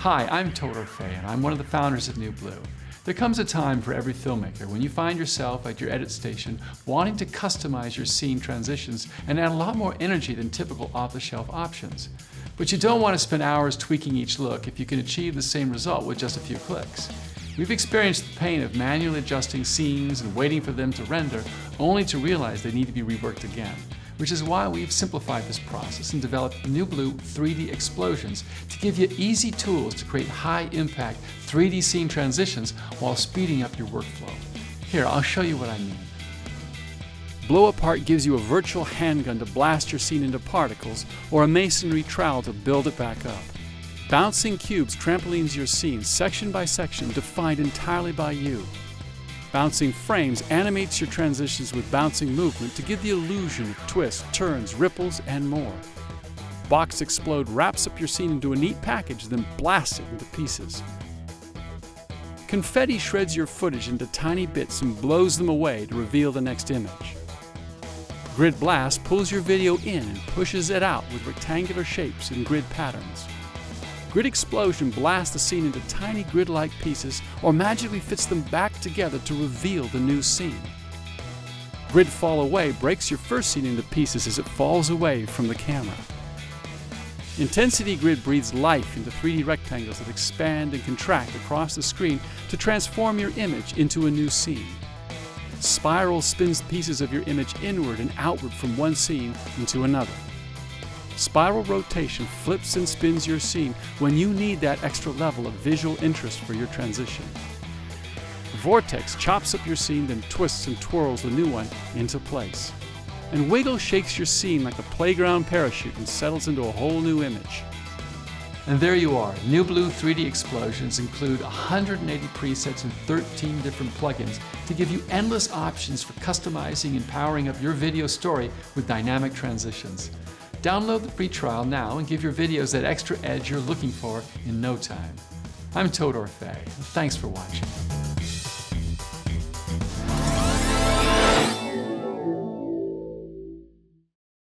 Hi, I'm Toto Fay, and I'm one of the founders of NewBlue. There comes a time for every filmmaker when you find yourself at your edit station wanting to customize your scene transitions and add a lot more energy than typical off-the-shelf options. But you don't want to spend hours tweaking each look if you can achieve the same result with just a few clicks. We've experienced the pain of manually adjusting scenes and waiting for them to render, only to realize they need to be reworked again. Which is why we've simplified this process and developed NewBlue 3D Explosions to give you easy tools to create high-impact 3D scene transitions while speeding up your workflow. Here, I'll show you what I mean. Blow Apart gives you a virtual handgun to blast your scene into particles, or a masonry trowel to build it back up. Bouncing Cubes trampolines your scene section by section, defined entirely by you. Bouncing Frames animates your transitions with bouncing movement to give the illusion of twists, turns, ripples, and more. Box Explode wraps up your scene into a neat package, then blasts it into pieces. Confetti shreds your footage into tiny bits and blows them away to reveal the next image. Grid Blast pulls your video in and pushes it out with rectangular shapes and grid patterns. Grid Explosion blasts the scene into tiny grid-like pieces or magically fits them back together to reveal the new scene. Grid Fall Away breaks your first scene into pieces as it falls away from the camera. Intensity Grid breathes life into 3D rectangles that expand and contract across the screen to transform your image into a new scene. Spiral spins pieces of your image inward and outward from one scene into another. Spiral Rotation flips and spins your scene when you need that extra level of visual interest for your transition. Vortex chops up your scene, then twists and twirls the new one into place. And Wiggle shakes your scene like a playground parachute and settles into a whole new image. And there you are. NewBlue 3D Explosions include 180 presets and 13 different plugins to give you endless options for customizing and powering up your video story with dynamic transitions. Download the free trial now and give your videos that extra edge you're looking for in no time. I'm Toto Fay. Thanks for watching.